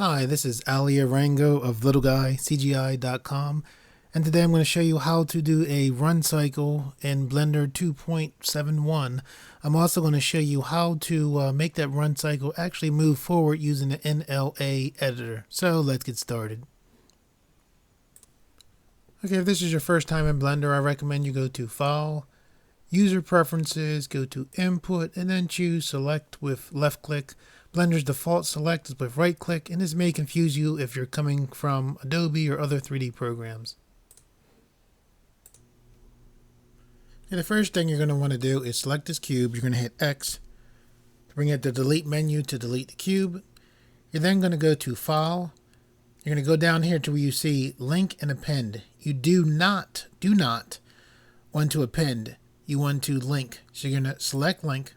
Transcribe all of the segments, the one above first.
Hi, this is Alimayo Arango of littleguy.cgi.com, and today I'm going to show you how to do a run cycle in Blender 2.71. I'm also going to show you how to make that run cycle actually move forward using the NLA editor. So let's get started. Okay, if this is your first time in Blender, I recommend you go to File, User Preferences, go to Input, and then choose Select with left click. Blender's default select is with right click, and this may confuse you if you're coming from Adobe or other 3D programs. Okay, the first thing you're going to want to do is select this cube. You're going to hit X to bring it to the delete menu to delete the cube. You're then going to go to File. You're going to go down here to where you see Link and Append. You do not want to append. You want to link. So you're going to select Link.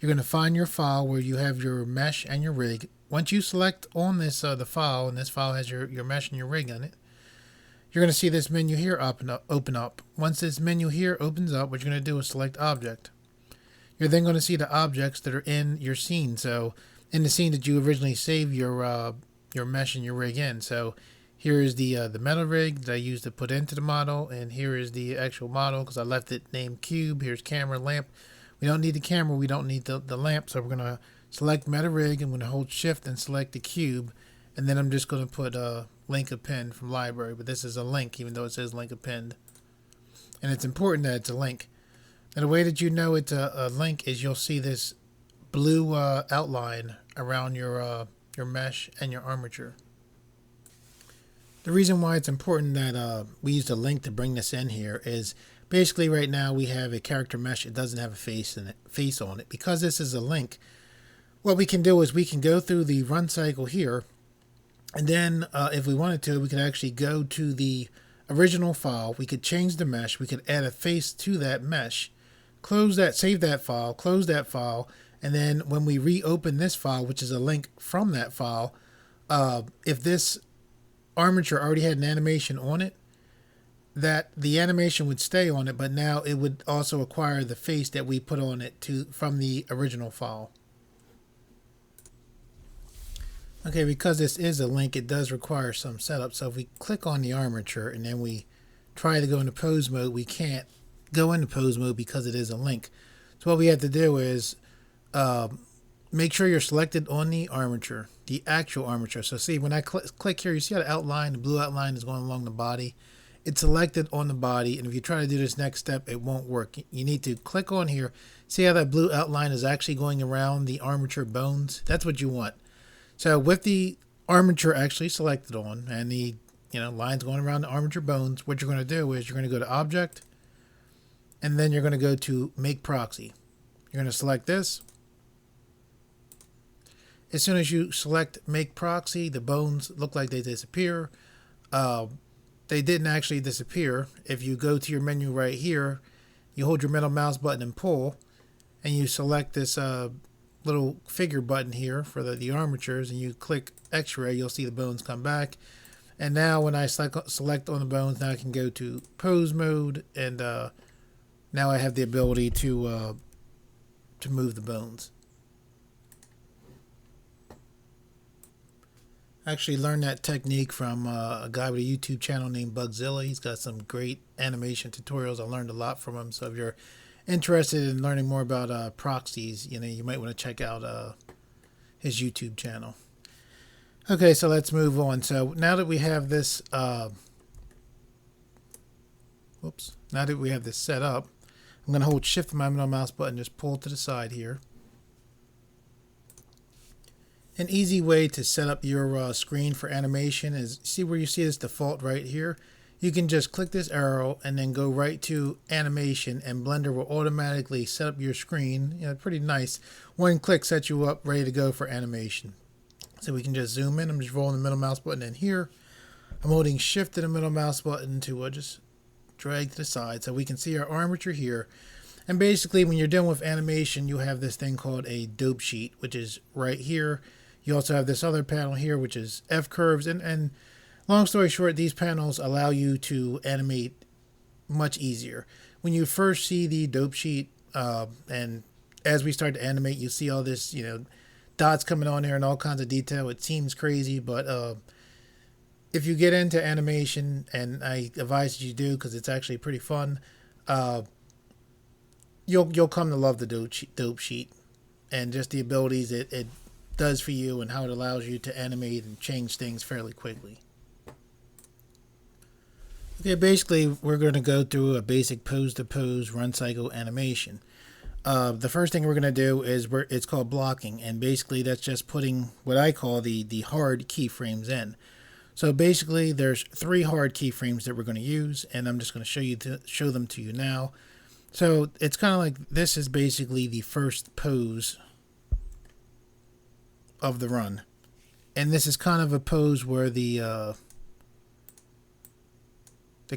You're going to find your file where you have your mesh and your rig. Once you select on this the file, and this file has your mesh and your rig on it, you're going to see this menu here open up. Once this menu here opens up, what you're going to do is select Object. You're then going to see the objects that are in your scene. So in the scene that you originally saved your mesh and your rig in. So here is the metal rig that I used to put into the model, and here is the actual model because I left it named Cube. Here's camera, lamp. We don't need the camera, we don't need the lamp, so we're going to select Meta Rig. I'm going to hold Shift and select the cube, and then I'm just going to put link append from library, but this is a link even though it says link append. And it's important that it's a link. And the way that you know it's a link is you'll see this blue outline around your mesh and your armature. The reason why it's important that we used a link to bring this in here is basically right now we have a character mesh. It doesn't have a face on it. Because this is a link, what we can do is we can go through the run cycle here, and then if we wanted to, we could actually go to the original file. We could change the mesh. We could add a face to that mesh, close that, save that file, close that file, and then when we reopen this file, which is a link from that file, if this armature already had an animation on it, that the animation would stay on it, but now it would also acquire the face that we put on it from the original file. Okay, because this is a link, it does require some setup. So if we click on the armature and then we try to go into pose mode, we can't go into pose mode because it is a link. So what we have to do is make sure you're selected on the armature, the actual armature. So see, when I click here, you see how the outline, the blue outline is going along the body. It's selected on the body, and if you try to do this next step, it won't work. You need to click on here. See how that blue outline is actually going around the armature bones? That's what you want. So with the armature actually selected on, and the lines going around the armature bones, what you're going to do is you're going to go to Object, and then you're going to go to Make Proxy. You're going to select this. As soon as you select Make Proxy, the bones look like they disappear. They didn't actually disappear. If you go to your menu right here, you hold your middle mouse button and pull, and you select this little figure button here for the armatures, and you click X-ray, you'll see the bones come back. And now when I select on the bones, now I can go to pose mode, and now I have the ability to move the bones. I actually learned that technique from a guy with a YouTube channel named Bugzilla. He's got some great animation tutorials. I learned a lot from him. So if you're interested in learning more about proxies, you might want to check out his YouTube channel. Okay, so let's move on. So now that we have this, now that we have this set up, I'm going to hold Shift on my middle mouse button, just pull to the side here. An easy way to set up your screen for animation is, see where you see this default right here? You can just click this arrow and then go right to animation, and Blender will automatically set up your screen. Pretty nice. One click sets you up ready to go for animation. So we can just zoom in. I'm just rolling the middle mouse button in here. I'm holding Shift to the middle mouse button to just drag to the side so we can see our armature here. And basically when you're done with animation, you have this thing called a dope sheet, which is right here. You also have this other panel here, which is F curves. And long story short, these panels allow you to animate much easier. When you first see the dope sheet, and as we start to animate, you see all this, dots coming on there and all kinds of detail. It seems crazy, but if you get into animation, and I advise you do because it's actually pretty fun, you'll come to love the dope sheet and just the abilities it does for you and how it allows you to animate and change things fairly quickly. Okay, basically we're going to go through a basic pose to pose run cycle animation. The first thing we're going to do is it's called blocking, and basically that's just putting what I call the hard keyframes in. So basically there's 3 hard keyframes that we're going to use, and I'm just going to show them to you now. So it's kind of like this is basically the first pose of the run, and this is kind of a pose where the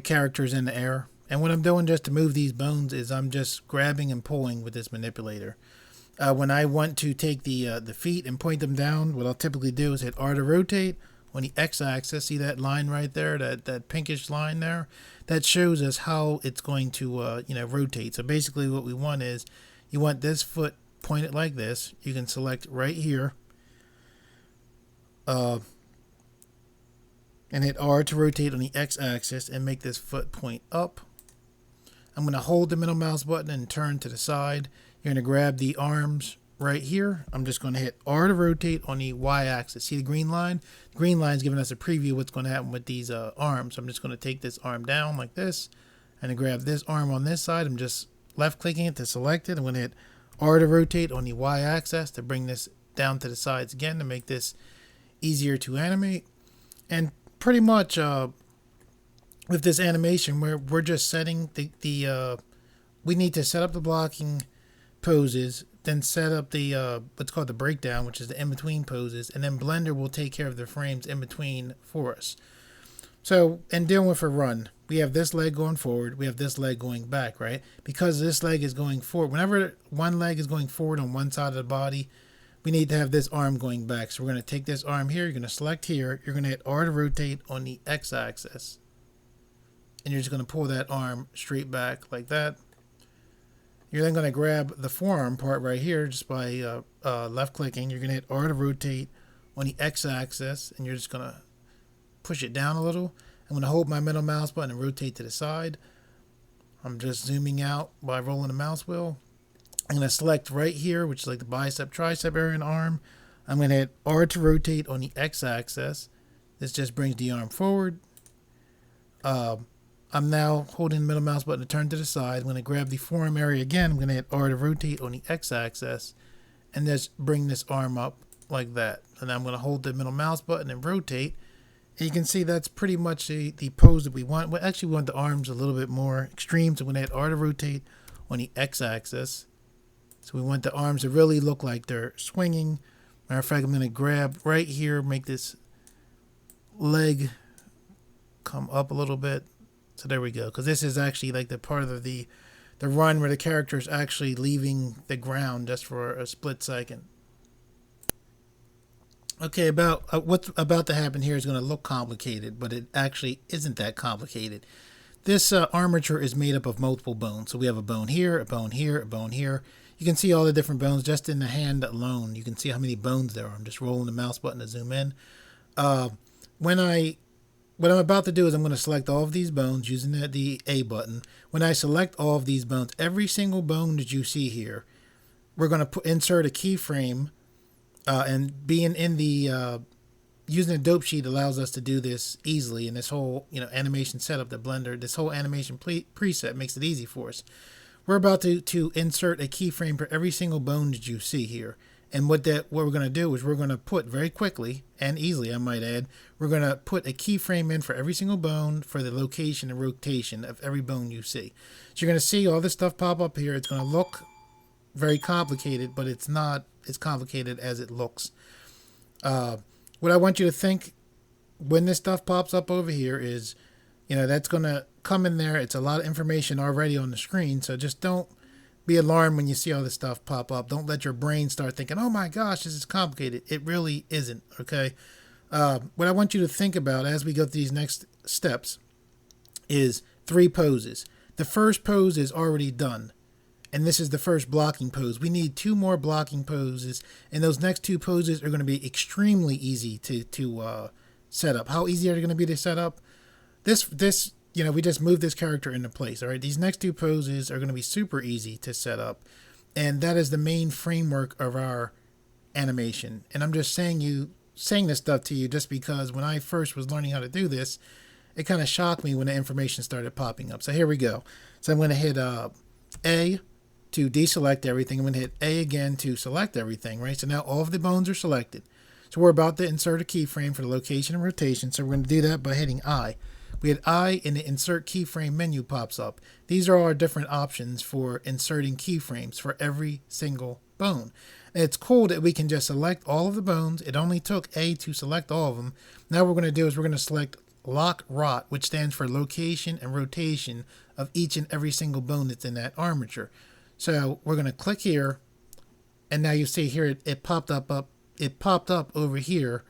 character's in the air. And what I'm doing just to move these bones is I'm just grabbing and pulling with this manipulator. When I want to take the feet and point them down, what I'll typically do is hit R to rotate on the x-axis. See that line right there, that pinkish line there? That shows us how it's going to rotate. So basically what we want is, you want this foot pointed like this. You can select right here and hit R to rotate on the x-axis and make this foot point up. I'm going to hold the middle mouse button and turn to the side. You're going to grab the arms right here. I'm just going to hit R to rotate on the y-axis. See the green line? The green line is giving us a preview of what's going to happen with these arms. I'm just going to take this arm down like this and to grab this arm on this side. I'm just left clicking it to select it. I'm going to hit R to rotate on the y-axis to bring this down to the sides again to make this easier to animate. And pretty much with this animation, we're just setting we need to set up the blocking poses, then set up the what's called the breakdown, which is the in-between poses, and then Blender will take care of the frames in between for us. So in dealing with a run, we have this leg going forward, we have this leg going back, right? Because this leg is going forward, whenever one leg is going forward on one side of the body, we need to have this arm going back. So we're going to take this arm here, you're going to select here, you're going to hit R to rotate on the x-axis, and you're just going to pull that arm straight back like that. You're then going to grab the forearm part right here just by left clicking. You're going to hit R to rotate on the x-axis, and you're just going to push it down a little. I'm going to hold my middle mouse button and rotate to the side. I'm just zooming out by rolling the mouse wheel. I'm going to select right here, which is like the bicep, tricep area and arm. I'm going to hit R to rotate on the x-axis. This just brings the arm forward. I'm now holding the middle mouse button to turn to the side. I'm going to grab the forearm area again. I'm going to hit R to rotate on the x-axis and just bring this arm up like that. And I'm going to hold the middle mouse button and rotate. And you can see that's pretty much the pose that we want. Well, actually, we want the arms a little bit more extreme. So I'm going to hit R to rotate on the x-axis. So we want the arms to really look like they're swinging. Matter of fact, I'm going to grab right here, make this leg come up a little bit. So there we go, because this is actually like the part of the run where the character is actually leaving the ground just for a split second. Okay, what's about to happen here is going to look complicated, but it actually isn't that complicated. This armature is made up of multiple bones. So we have a bone here, a bone here, a bone here. You can see all the different bones just in the hand alone. You can see how many bones there are. I'm just rolling the mouse button to zoom in. What I'm about to do is I'm going to select all of these bones using the A button. When I select all of these bones, every single bone that you see here, we're going to insert a keyframe, and being in the using a dope sheet allows us to do this easily. And this whole animation setup that Blender, this whole animation preset makes it easy for us. We're about to insert a keyframe for every single bone that you see here. And what we're going to do is we're going to put very quickly and easily, I might add, we're going to put a keyframe in for every single bone for the location and rotation of every bone you see. So you're going to see all this stuff pop up here. It's going to look very complicated, but it's not as complicated as it looks. What I want you to think when this stuff pops up over here is, that's going to come in there. It's a lot of information already on the screen, so just don't be alarmed when you see all this stuff pop up. Don't let your brain start thinking, oh my gosh, this is complicated. It really isn't, okay? What I want you to think about as we go through these next steps is 3 poses. The first pose is already done. and this is the first blocking pose. We need 2 more blocking poses, and those next 2 poses are going to be extremely easy to set up. How easy are they going to be to set up? This we just move this character into place. All right, these next 2 poses are going to be super easy to set up, and that is the main framework of our animation. And I'm just saying this stuff to you just because when I first was learning how to do this, it kind of shocked me when the information started popping up. So here we go. So I'm going to hit A to deselect everything. I'm going to hit A again to select everything, right? So now all of the bones are selected. So we're about to insert a keyframe for the location and rotation. So we're going to do that by hitting I. We hit I and the insert keyframe menu pops up. These are our different options for inserting keyframes for every single bone. And it's cool that we can just select all of the bones. It only took A to select all of them. Now what we're going to do is we're going to select Lock Rot, which stands for location and rotation of each and every single bone that's in that armature. So we're going to click here, and now you see here it popped up over here,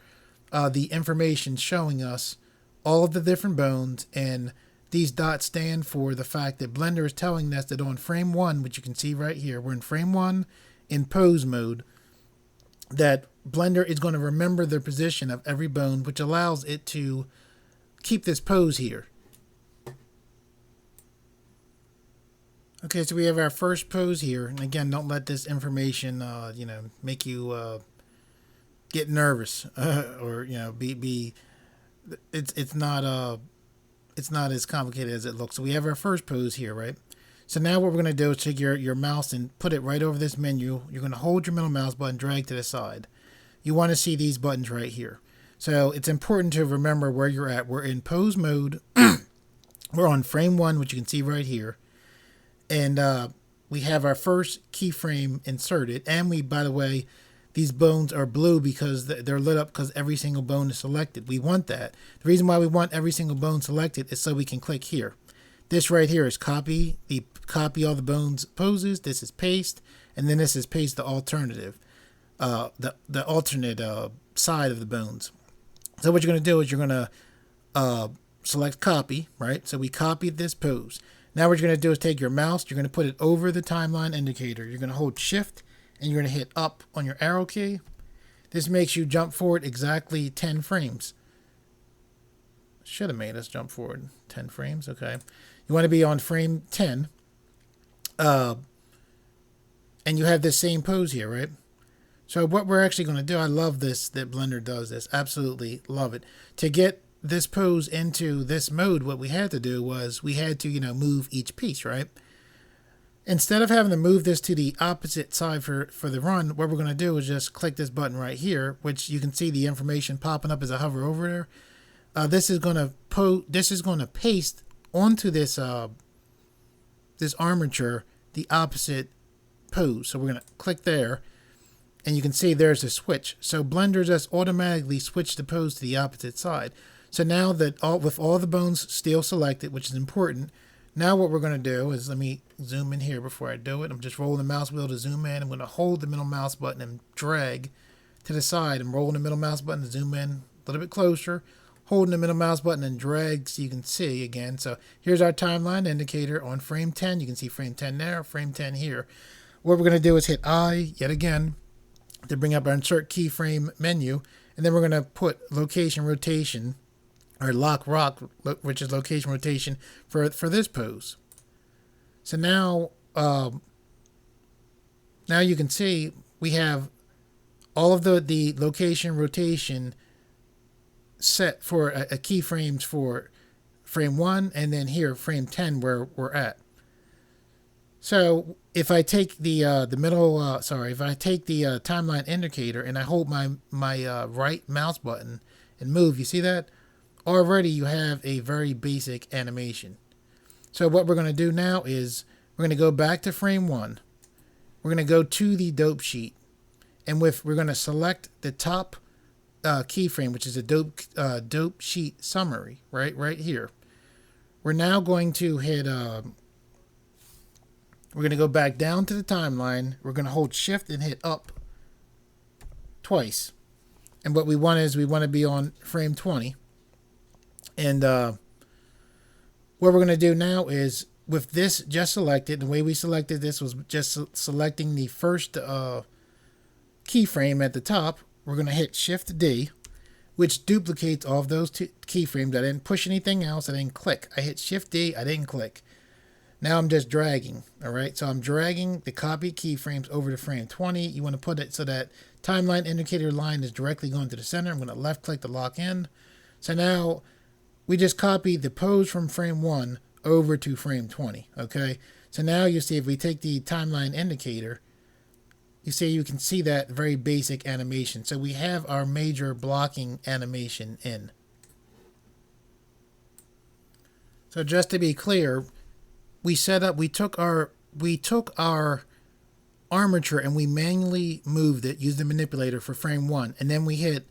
the information showing us all of the different bones, and these dots stand for the fact that Blender is telling us that on frame 1, which you can see right here, we're in frame 1 in pose mode, that Blender is going to remember the position of every bone, which allows it to keep this pose here. Okay, so we have our first pose here, and again, don't let this information, make you get nervous or be. It's not as complicated as it looks. So we have our first pose here, right? So now what we're going to do is take your mouse and put it right over this menu. You're going to hold your middle mouse button, drag to the side. You want to see these buttons right here. So it's important to remember where you're at. We're in pose mode. We're on frame 1, which you can see right here. And we have our first keyframe inserted. And we, by the way, these bones are blue because they're lit up because every single bone is selected. We want that. The reason why we want every single bone selected is so we can click here. This right here is copy all the bones poses. This is paste. And then this is paste the alternative, the alternate side of the bones. So what you're going to do is you're going to select copy, right? So we copied this pose. Now what you're going to do is take your mouse, you're going to put it over the timeline indicator. You're going to hold shift and you're going to hit up on your arrow key. This makes you jump forward exactly 10 frames. Should have made us jump forward 10 frames. Okay. You want to be on frame 10. And you have this same pose here, right? So what we're actually going to do, I love this, that Blender does this. Absolutely love it. To get this pose into this mode, what we had to do was we had to, move each piece, right? Instead of having to move this to the opposite side for the run, what we're going to do is just click this button right here, which you can see the information popping up as I hover over there. This is going to paste onto this this armature the opposite pose. So we're going to click there, and you can see there's a switch. So Blender just automatically switched the pose to the opposite side. So now that with all the bones still selected, which is important, now what we're going to do is, let me zoom in here before I do it. I'm just rolling the mouse wheel to zoom in. I'm going to hold the middle mouse button and drag to the side. I'm rolling the middle mouse button to zoom in a little bit closer, holding the middle mouse button and drag so you can see again. So here's our timeline indicator on frame 10. You can see frame 10 there, frame 10 here. What we're going to do is hit I yet again to bring up our insert keyframe menu, and then we're going to put location rotation, or lock rock, which is location rotation for this pose. So now you can see we have all of the location rotation set for a keyframes for frame 1, and then here frame 10 where we're at. So if I take the timeline indicator and I hold my right mouse button and move, you see that? Already you have a very basic animation. So what we're going to do now is we're going to go back to frame 1. We're going to go to the dope sheet, and we're going to select the top keyframe, which is a dope sheet summary, right here. We're now going to hit. We're going to go back down to the timeline. We're going to hold shift and hit up twice. And what we want is we want to be on frame 20. And what we're going to do now is with this just selected, the way we selected this was just selecting the first keyframe at the top. We're going to hit Shift D, which duplicates all of those keyframes. I didn't push anything else. I didn't click. I hit Shift D. I didn't click. Now I'm just dragging. All right. So I'm dragging the copied keyframes over to frame 20. You want to put it so that timeline indicator line is directly going to the center. I'm going to left click to lock in. So now we just copied the pose from frame 1 over to frame 20. Okay. So now you see if we take the timeline indicator, you can see that very basic animation. So we have our major blocking animation in. So just to be clear, we took our armature and we manually moved it, used the manipulator for frame 1, and then we hit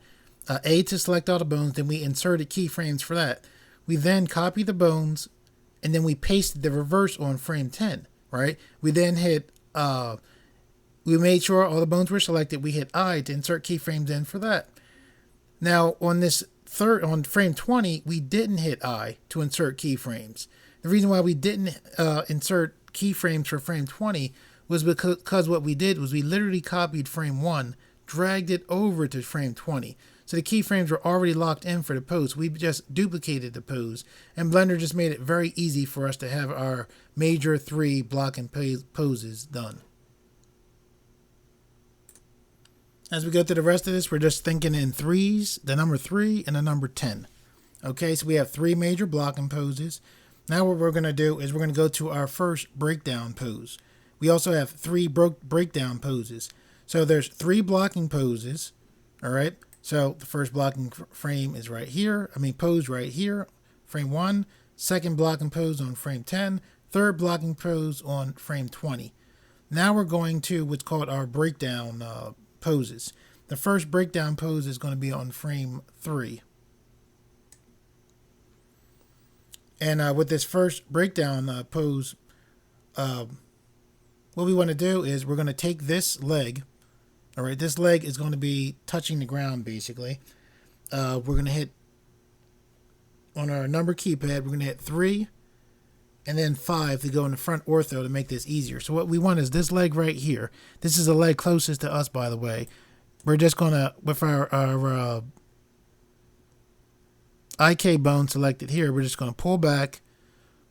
A to select all the bones, then we inserted keyframes for that. We then copied the bones, and then we pasted the reverse on frame 10, right? We then hit we made sure all the bones were selected. We hit I to insert keyframes in for that. Now on on frame 20, we didn't hit I to insert keyframes. The reason why we didn't insert keyframes for frame 20 was because what we did was we literally copied frame 1, dragged it over to frame 20. So the keyframes were already locked in for the pose. We just duplicated the pose, and Blender just made it very easy for us to have our major 3 block and poses done. As we go through the rest of this, we're just thinking in threes, the number 3 and the number 10. Okay, so we have 3 major blocking poses. Now what we're going to do is we're going to go to our first breakdown pose. We also have 3 breakdown poses. So there's 3 blocking poses, all right? So the first blocking frame is right here. Pose right here, frame 1. Second blocking pose on frame 10. Third blocking pose on frame 20. Now we're going to what's called our breakdown poses. The first breakdown pose is going to be on frame 3. And with this first breakdown pose, what we want to do is we're going to take this leg. All right, this leg is going to be touching the ground basically. We're going to hit on our number keypad, we're going to hit 3 and then 5 to go in the front ortho to make this easier. So what we want is this leg right here. This is the leg closest to us, by the way. We're just going to, with our IK bone selected here, we're just going to pull back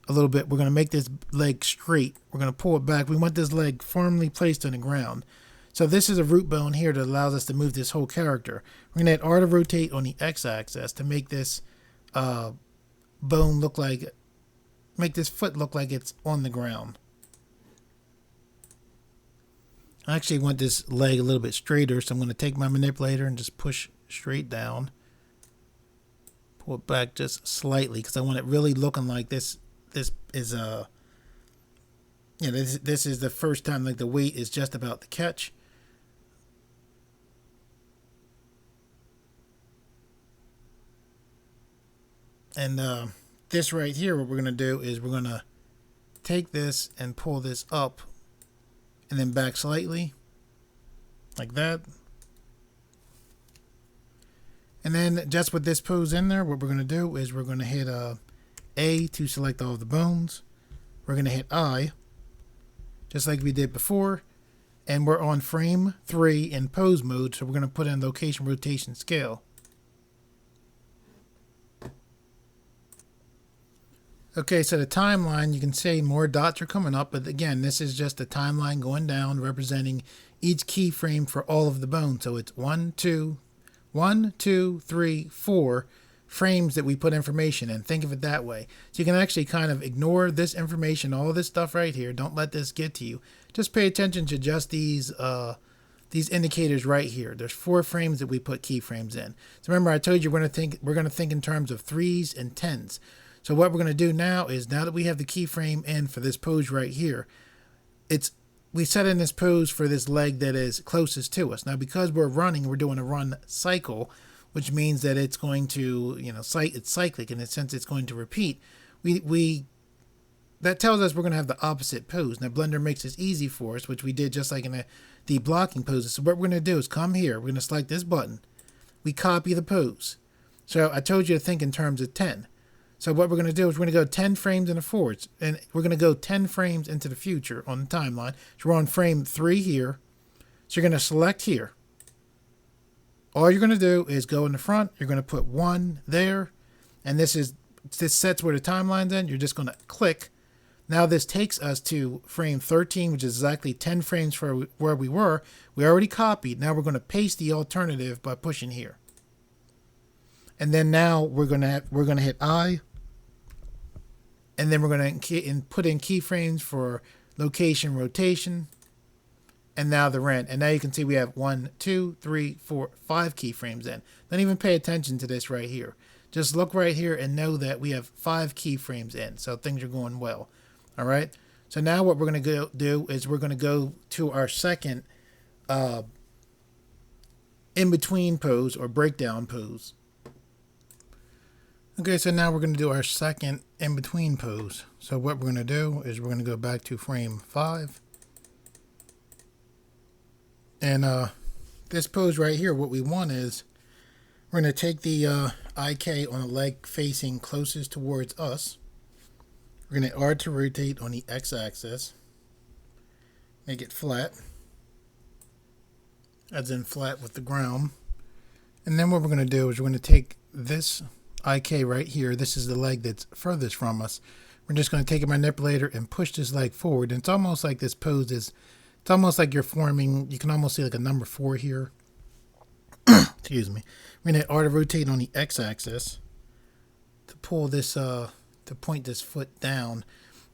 a little bit. We're going to make this leg straight. We're going to pull it back. We want this leg firmly placed on the ground. So this is a root bone here that allows us to move this whole character. We're going to hit R to rotate on the x-axis to make this bone look like, make this foot look like it's on the ground. I actually want this leg a little bit straighter, so I'm going to take my manipulator and just push straight down. Pull it back just slightly because I want it really looking like this. This is this is the first time like the weight is just about to catch. And this right here, what we're going to do is we're going to take this and pull this up and then back slightly like that. And then just with this pose in there, what we're going to do is we're going to hit A to select all of the bones. We're going to hit I, just like we did before. And we're on frame 3 in pose mode, so we're going to put in location, rotation, scale. Okay, so the timeline, you can see more dots are coming up, but again, this is just a timeline going down representing each keyframe for all of the bones. So it's 1, 2, 3, 4 frames that we put information in. Think of it that way. So you can actually kind of ignore this information, all this stuff right here. Don't let this get to you. Just pay attention to just these indicators right here. There's 4 frames that we put keyframes in. So remember, I told you we're going to think in terms of 3s and 10s. So what we're going to do now is, now that we have the keyframe in for this pose right here, we set in this pose for this leg that is closest to us. Now, because we're running, we're doing a run cycle, which means that it's going to, it's cyclic, and since it's going to repeat, that tells us we're going to have the opposite pose. Now, Blender makes this easy for us, which we did just like in the blocking poses. So what we're going to do is come here, we're going to select this button, we copy the pose. So I told you to think in terms of 10. So what we're going to do is we're going to go 10 frames into forwards, and we're going to go 10 frames into the future on the timeline. So we're on frame 3 here. So you're going to select here. All you're going to do is go in the front. You're going to put 1 there, and this sets where the timeline's in. You're just going to click. Now this takes us to frame 13, which is exactly 10 frames for where we were. We already copied. Now we're going to paste the alternative by pushing here. And then now we're going to hit I. And then we're going to put in keyframes for location, rotation, and now the rent. And now you can see we have 1, 2, 3, 4, 5 keyframes in. Don't even pay attention to this right here. Just look right here and know that we have 5 keyframes in. So things are going well. All right. So now what we're going to do is we're going to go to our second in-between pose or breakdown pose. Okay, so now we're going to do our second in-between pose. So what we're going to do is we're going to go back to frame 5. And this pose right here, what we want is we're going to take the IK on the leg facing closest towards us. We're going to hit R to rotate on the X-axis. Make it flat. As in flat with the ground. And then what we're going to do is we're going to take this IK right here. This is the leg that's furthest from us. We're just going to take a manipulator and push this leg forward. And it's almost like this pose is, it's almost like you're forming, you can almost see like a number 4 here. Excuse me. We're going to hit R to rotate on the X-axis to pull this, to point this foot down.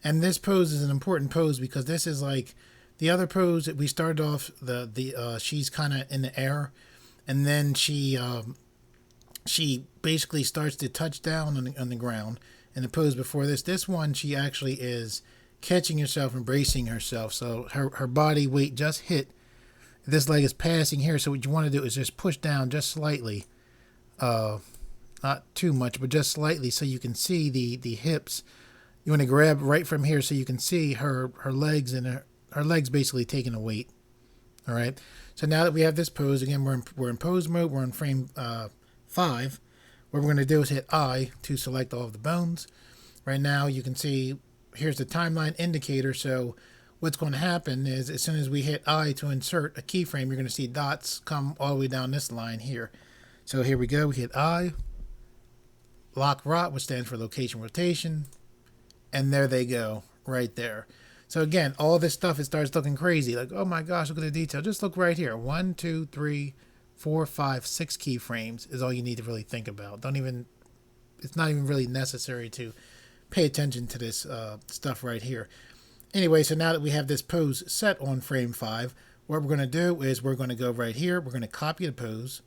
And this pose is an important pose because this is like the other pose that we started off, she's kind of in the air. And then she basically starts to touch down on the ground. And the pose before this one, she actually is catching herself and bracing herself. So her body weight just hit. This leg is passing here. So what you want to do is just push down just slightly. Not too much, but just slightly so you can see the hips. You want to grab right from here so you can see her legs and her legs basically taking a weight. All right. So now that we have this pose, again, we're in pose mode. We're on frame 5. What we're going to do is hit I to select all of the bones. Right now you can see here's the timeline indicator. So what's going to happen is as soon as we hit I to insert a keyframe, you're going to see dots come all the way down this line here. So here we go. We hit I. Lock rot, which stands for location rotation. And there they go right there. So again, all this stuff, it starts looking crazy. Like, oh my gosh, look at the detail. Just look right here. 1, 2, 3, 4, 5, 6 keyframes is all you need to really think about. It's not even really necessary to pay attention to this stuff right here. Anyway, so now that we have this pose set on frame 5, what we're going to do is we're going to go right here. We're going to copy the pose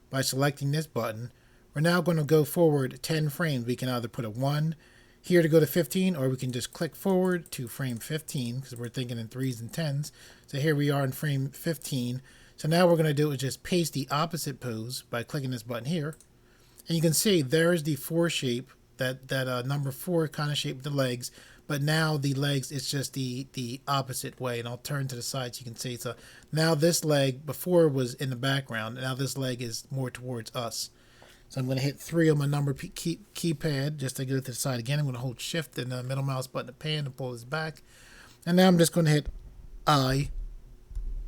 by selecting this button. We're now going to go forward 10 frames. We can either put a 1 here to go to 15, or we can just click forward to frame 15 because we're thinking in 3s and 10s. So here we are in frame 15. So now what we're going to do is just paste the opposite pose by clicking this button here. And you can see there's the 4 shape, that number 4 kind of shape with the legs. But now the legs, it's just the opposite way. And I'll turn to the side so you can see. So now this leg before was in the background. And now this leg is more towards us. So I'm going to hit 3 on my number keypad just to go to the side again. I'm going to hold shift and the middle mouse button to pan to pull this back. And now I'm just going to hit I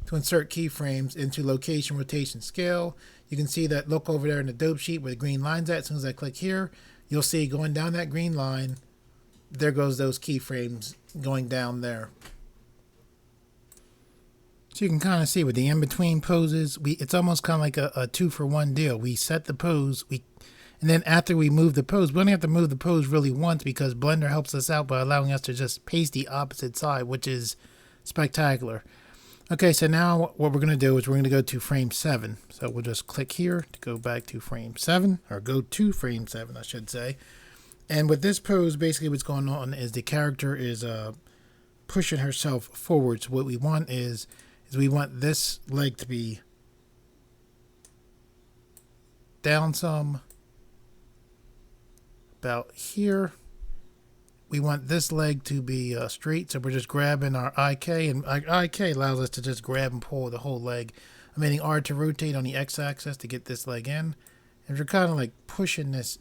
to insert keyframes into location, rotation, scale. You can see that look over there in the dope sheet where the green line's at. As soon as I click here, you'll see going down that green line, there goes those keyframes going down there. So you can kind of see with the in-between poses, it's almost kind of like a 2-for-1 deal. We set the pose, and then after we move the pose, we only have to move the pose really once because Blender helps us out by allowing us to just paste the opposite side, which is spectacular. Okay, so now what we're going to do is we're going to go to frame 7. So we'll just click here to go back to frame 7, or go to frame 7, I should say. And with this pose, basically what's going on is the character is pushing herself forward. So what we want is we want this leg to be down some, about here. We want this leg to be straight, so we're just grabbing our IK, and our IK allows us to just grab and pull the whole leg. I'm hitting R to rotate on the X-axis to get this leg in, and we're kind of like pushing this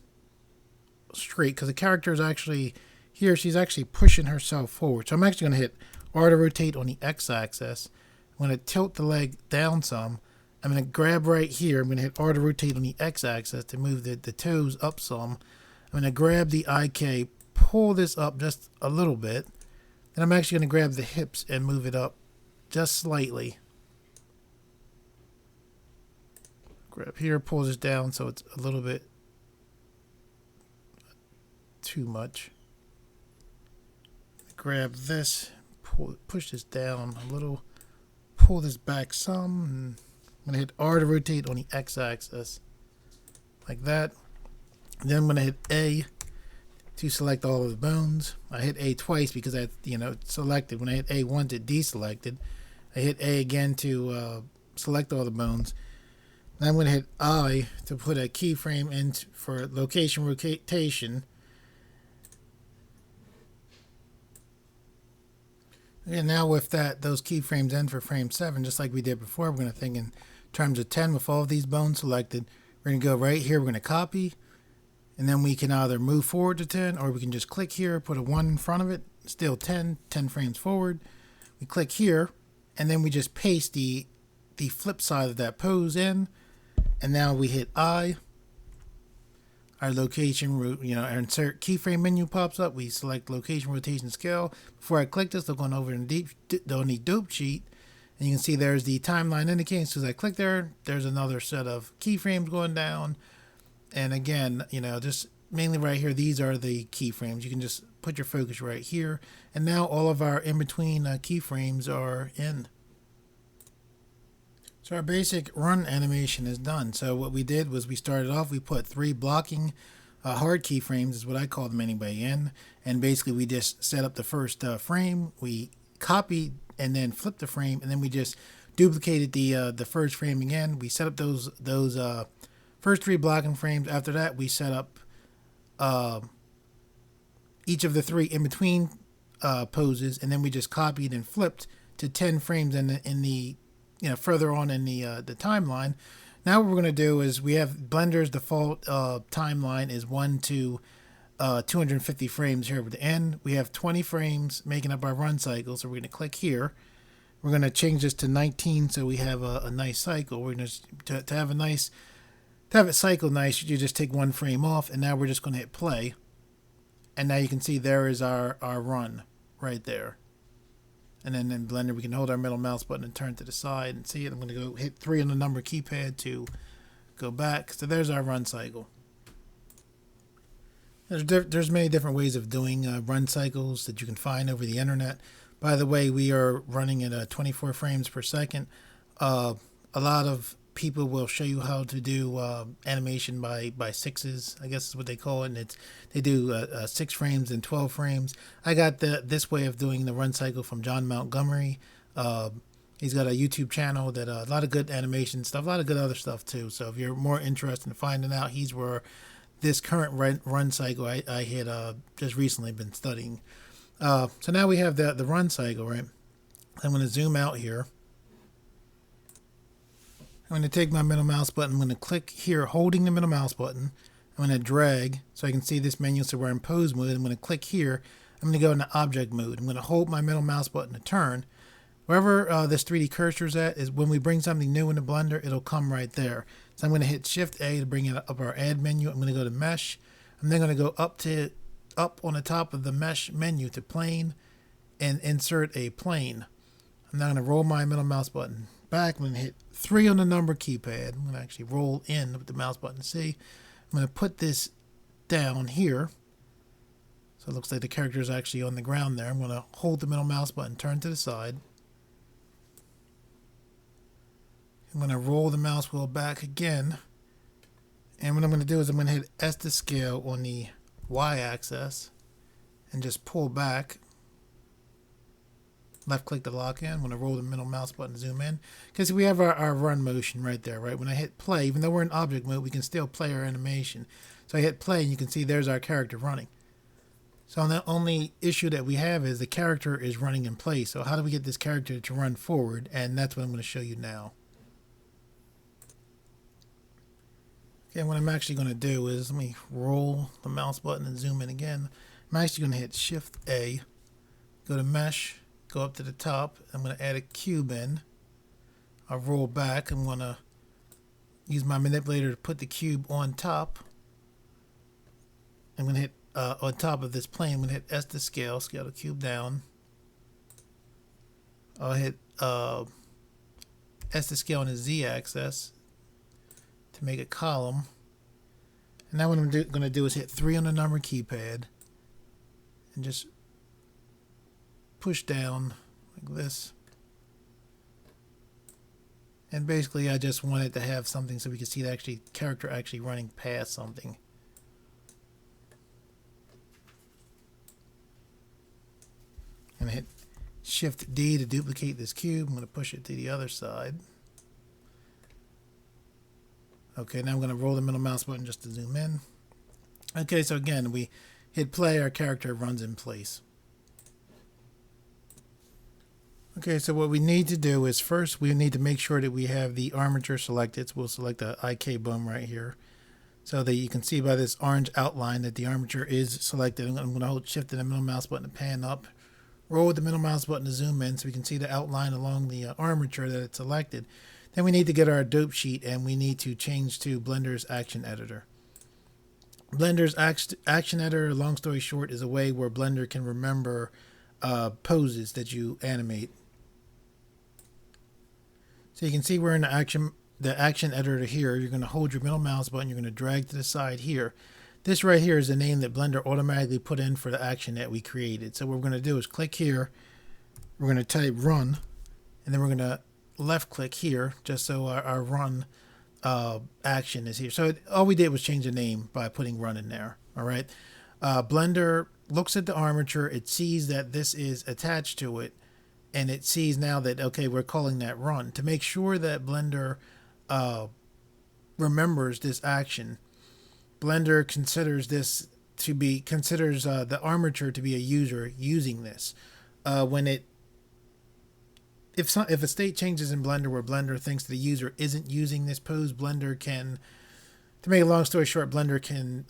straight because the character is actually here. She's actually pushing herself forward. So I'm actually going to hit R to rotate on the x-axis. I'm going to tilt the leg down some. I'm going to grab right here. I'm going to hit R to rotate on the x-axis to move the toes up some. I'm going to grab the IK, pull this up just a little bit. And I'm actually going to grab the hips and move it up just slightly. Grab here, pull this down so it's a little bit too much. Grab this, push this down a little, pull this back some, and I'm going to hit R to rotate on the x-axis like that. And then I'm going to hit A to select all of the bones. I hit A twice because I selected. When I hit A once, it deselected. I hit A again to select all the bones. Then I'm going to hit I to put a keyframe in for location rotation. And now with those keyframes in for frame 7, just like we did before, we're going to think in terms of 10 with all of these bones selected. We're going to go right here, we're going to copy, and then we can either move forward to 10, or we can just click here, put a 1 in front of it, still 10 frames forward. We click here, and then we just paste the flip side of that pose in, and now we hit I. Our location, our insert keyframe menu pops up. We select location, rotation, scale. Before I click this, I'm going over in the dope sheet, and you can see there's the timeline indicating. As soon as I click there, there's another set of keyframes going down. And again, just mainly right here, these are the keyframes. You can just put your focus right here, and now all of our in-between keyframes are in. So our basic run animation is done. So what we did was we started off, we put 3 blocking hard keyframes, is what I call them anyway, in. And basically we just set up the first frame, we copied and then flipped the frame, and then we just duplicated the first frame again. We set up those first 3 blocking frames. After that, we set up each of the 3 in-between poses, and then we just copied and flipped to 10 frames in the further on in the timeline. Now what we're going to do is we have Blender's default timeline is 1 to 250 frames here at the end. We have 20 frames making up our run cycle, so we're going to click here. We're going to change this to 19 so we have a nice cycle. We're going to have it cycle nice, you just take 1 frame off, and now we're just going to hit play. And now you can see there is our run right there. And then in Blender, we can hold our middle mouse button and turn to the side and see it. I'm going to go hit 3 on the number keypad to go back. So there's our run cycle. There's many different ways of doing run cycles that you can find over the internet. By the way, we are running at 24 frames per second. A lot of people will show you how to do animation by sixes, I guess is what they call it. And they do 6 frames and 12 frames. I got this way of doing the run cycle from John Montgomery. He's got a YouTube channel that a lot of good animation stuff, a lot of good other stuff too. So if you're more interested in finding out, he's where this current run cycle I had just recently been studying. So now we have the run cycle, right? I'm going to zoom out here. I'm going to take my middle mouse button. I'm going to click here, holding the middle mouse button. I'm going to drag so I can see this menu. So we're in pose mode. I'm going to click here. I'm going to go into object mode. I'm going to hold my middle mouse button to turn. Wherever this 3D cursor is at is when we bring something new into Blender, it'll come right there. So I'm going to hit Shift A to bring it up our add menu. I'm going to go to mesh. I'm then going to go up on the top of the mesh menu to plane and insert a plane. I'm now going to roll my middle mouse button back. I'm going to hit 3 on the number keypad. I'm going to actually roll in with the mouse button C. I'm going to put this down here. So it looks like the character is actually on the ground there. I'm going to hold the middle mouse button, turn to the side. I'm going to roll the mouse wheel back again. And what I'm going to do is I'm going to hit S to scale on the Y-axis and just pull back. Left click to lock in. I'm going to roll the middle mouse button to zoom in. Because we have our run motion right there, right? When I hit play, even though we're in object mode, we can still play our animation. So I hit play and you can see there's our character running. So the only issue that we have is the character is running in place. So how do we get this character to run forward? And that's what I'm going to show you now. Okay, what I'm actually going to do is, let me roll the mouse button and zoom in again. I'm actually going to hit Shift A, go to Mesh, go up to the top. I'm going to add a cube in. I'll roll back. I'm going to use my manipulator to put the cube on top. I'm going to hit on top of this plane. I'm going to hit S to scale the cube down. I'll hit S to scale on the Z axis to make a column. And now what I'm going to do is hit 3 on the number keypad and just push down like this. And basically I just wanted to have something so we can see the character actually running past something. And hit Shift D to duplicate this cube. I'm going to push it to the other side. Okay, now I'm going to roll the middle mouse button just to zoom in. Okay, so again, we hit play, our character runs in place. Okay, so what we need to do is first we need to make sure that we have the armature selected. So we'll select the IK boom right here so that you can see by this orange outline that the armature is selected. I'm going to hold Shift and the middle mouse button to pan up. Roll with the middle mouse button to zoom in so we can see the outline along the armature that it's selected. Then we need to get our dope sheet and we need to change to Blender's Action Editor. Blender's Action Editor, long story short, is a way where Blender can remember poses that you animate. So you can see we're in the action editor here. You're going to hold your middle mouse button. You're going to drag to the side here. This right here is the name that Blender automatically put in for the action that we created. So what we're going to do is click here. We're going to type run, and then we're going to left click here just so our run action is here. So all we did was change the name by putting run in there. All right. Blender looks at the armature. It sees that this is attached to it, and it sees now that, okay, we're calling that run. To make sure that Blender remembers this action, Blender considers the armature to be a user using this. If a state changes in Blender where Blender thinks the user isn't using this pose, Blender can, to make a long story short, Blender can,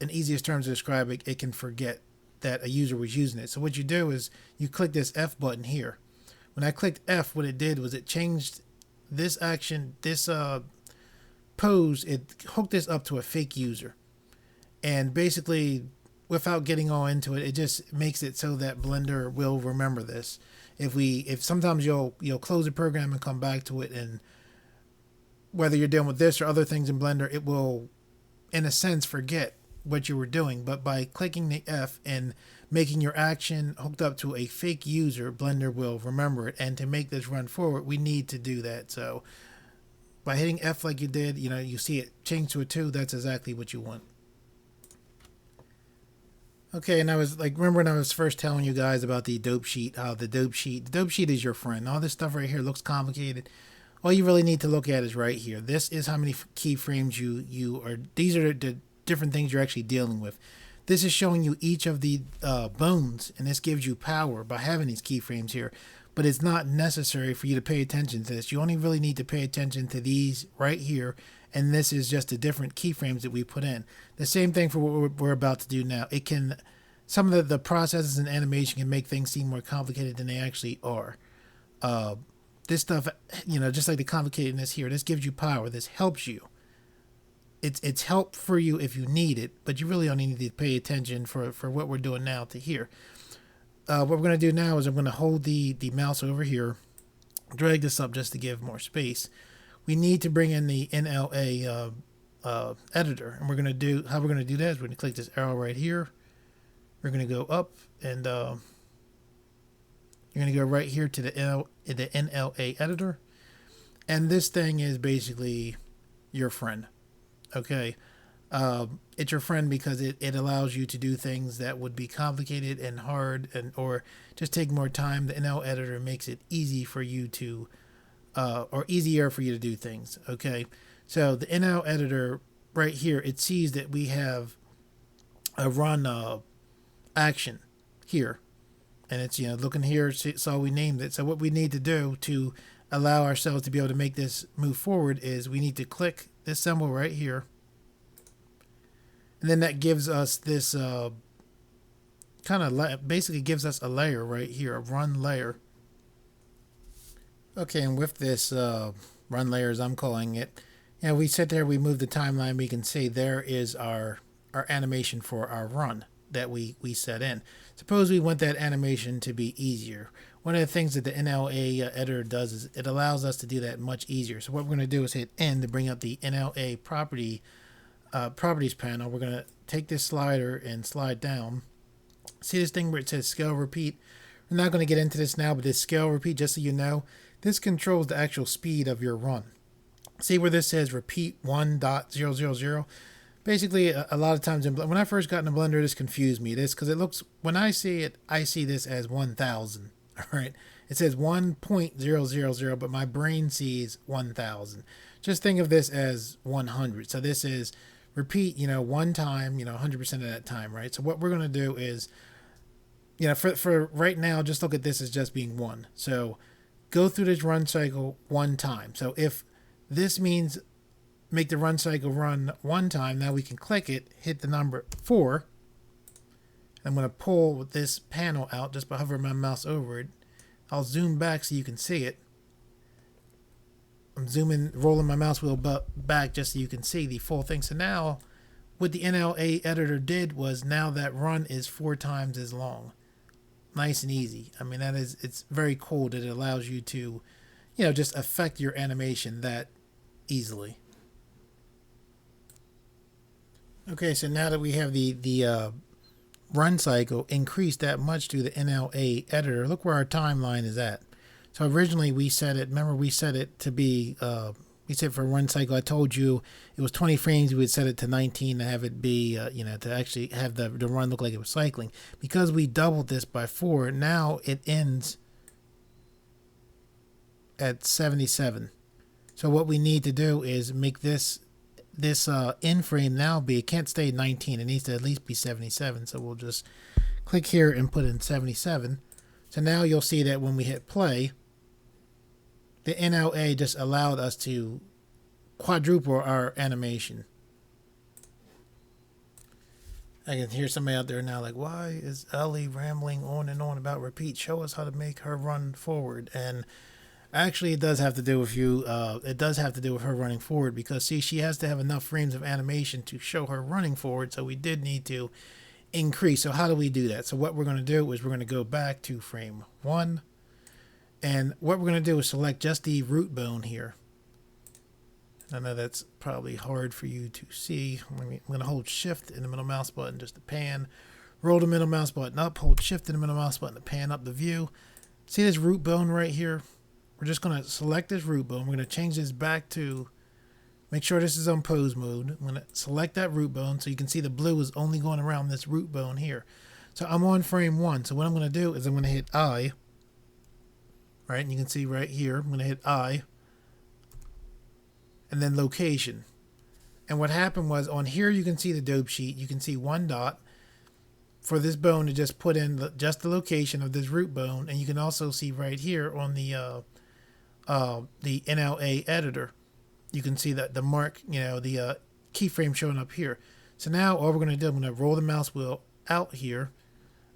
in easiest terms to describe it, it can forget that a user was using it. So what you do is you click this F button here. When I clicked F, what it did was it changed this action, this pose, it hooked this up to a fake user. And basically, without getting all into it, it just makes it so that Blender will remember this. If sometimes you'll close the program and come back to it, and whether you're dealing with this or other things in Blender, it will, in a sense, forget what you were doing. But by clicking the F and making your action hooked up to a fake user, Blender will remember it. And to make this run forward, we need to do that. So by hitting F like you did, you see it change to a 2. That's exactly what you want. Okay, and I was like, remember when I was first telling you guys about the dope sheet, how the dope sheet is your friend. All this stuff right here looks complicated. All you really need to look at is right here. This is how many keyframes you are. These are the different things you're actually dealing with. This is showing you each of the bones, and this gives you power by having these keyframes here. But it's not necessary for you to pay attention to this. You only really need to pay attention to these right here, and this is just the different keyframes that we put in. The same thing for what we're about to do now. It can, some of the processes in animation can make things seem more complicated than they actually are. This stuff, just like the complicatedness here, this gives you power. This helps you. It's help for you if you need it, but you really only need to pay attention for what we're doing now to here. What we're going to do now is I'm going to hold the mouse over here, drag this up just to give more space. We need to bring in the NLA editor, and how we're going to do that is we're going to click this arrow right here. We're going to go up, and you're going to go right here to the NLA editor, and this thing is basically your friend. Okay. It's your friend because it allows you to do things that would be complicated and hard or just take more time. The NL editor makes it easy for you to, or easier for you to do things. Okay. So the NL editor right here, it sees that we have a run action here, and it's, looking here, so we named it. So what we need to do to allow ourselves to be able to make this move forward is we need to click this symbol right here. And then that gives us this basically gives us a layer right here, a run layer. Okay, and with this run layer, as I'm calling it, we sit there, we move the timeline, we can see there is our animation for our run that we set in. Suppose we want that animation to be easier. One of the things that the NLA editor does is it allows us to do that much easier. So what we're going to do is hit N to bring up the NLA properties panel. We're going to take this slider and slide down. See this thing where it says scale repeat? We're not going to get into this now, but this scale repeat, just so you know, this controls the actual speed of your run. See where this says repeat 1.000? Basically, a lot of times, when I first got into Blender, this confused me. Because it looks, when I see it, I see this as 1,000. All right, it says 1.000, but my brain sees 1,000. Just think of this as 100. So this is repeat, one time, 100% of that time, right? So what we're going to do is, for right now, just look at this as just being 1. So go through this run cycle 1 time. So if this means make the run cycle run 1 time, now we can click it, hit the number 4. I'm going to pull this panel out just by hovering my mouse over it. I'll zoom back so you can see it. I'm zooming, rolling my mouse wheel back just so you can see the full thing. So now what the NLA editor did was now that run is 4 times as long. Nice and easy. I mean, it's very cool that it allows you to, just affect your animation that easily. Okay, so now that we have the run cycle increased that much through the NLA editor, look where our timeline is at. So originally we set it, remember we set it to be, we set for run cycle, I told you it was 20 frames, we would set it to 19 to have it be, to actually have the run look like it was cycling. Because we doubled this by 4, now it ends at 77. So what we need to do is make this end frame now be, it can't stay 19, it needs to at least be 77. So we'll just click here and put in 77. So now you'll see that when we hit play, the NLA just allowed us to quadruple our animation. I can hear somebody out there now like, why is Ellie rambling on and on about repeat? Show us how to make her run forward. And actually, it does have to do with you. It does have to do with her running forward because, see, she has to have enough frames of animation to show her running forward. So we did need to increase. So how do we do that? So what we're going to do is we're going to go back to frame 1. And what we're going to do is select just the root bone here. I know that's probably hard for you to see. I'm going to hold shift in the middle mouse button just to pan. Roll the middle mouse button up. Hold shift in the middle mouse button to pan up the view. See this root bone right here? We're just going to select this root bone. We're going to change this back to, make sure this is on pose mode. I'm going to select that root bone so you can see the blue is only going around this root bone here. So I'm on frame 1. So what I'm going to do is I'm going to hit I. Right, and you can see right here, I'm going to hit I. And then location. And what happened was on here you can see the dope sheet. You can see 1 dot for this bone to just put in just the location of this root bone. And you can also see right here on the NLA editor, you can see that the mark, the keyframe showing up here. So now all we're going to do, I'm going to roll the mouse wheel out here.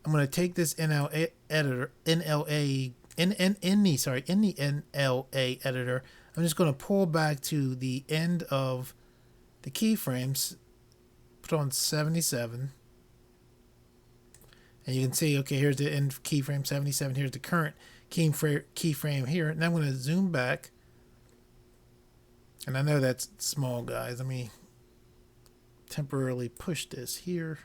I'm going to take this NLA editor, in the NLA editor. I'm just going to pull back to the end of the keyframes, put on 77. And you can see, okay, here's the end keyframe 77. Here's the current keyframe here. Now I'm going to zoom back. And I know that's small, guys. Let me temporarily push this here.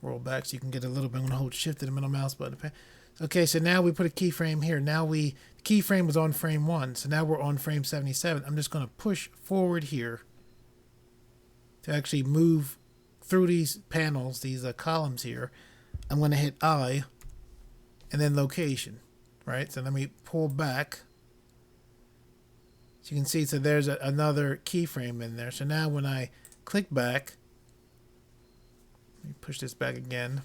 Roll back so you can get a little bit. I'm going to hold shift in the middle mouse button. Okay, so now we put a keyframe here. Now the keyframe was on frame 1. So now we're on frame 77. I'm just going to push forward here to actually move through these panels, these columns here. I'm going to hit I and then location, right? So let me pull back. So you can see, so there's another keyframe in there. So now when I click back, let me push this back again.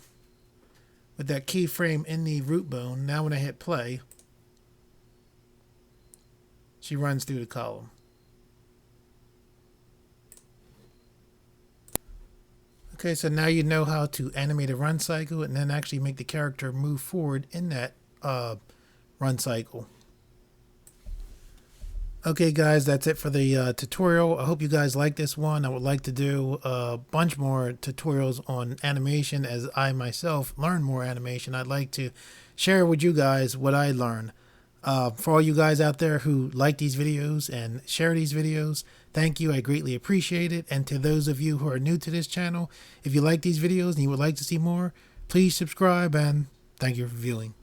With that keyframe in the root bone, now when I hit play, she runs through the column. Okay, so now you know how to animate a run cycle and then actually make the character move forward in that run cycle. Okay guys, that's it for the tutorial. I hope you guys like this one. I would like to do a bunch more tutorials on animation as I myself learn more animation. I'd like to share with you guys what I learn. For all you guys out there who like these videos and share these videos, thank you. I greatly appreciate it. And to those of you who are new to this channel, if you like these videos and you would like to see more, please subscribe and thank you for viewing.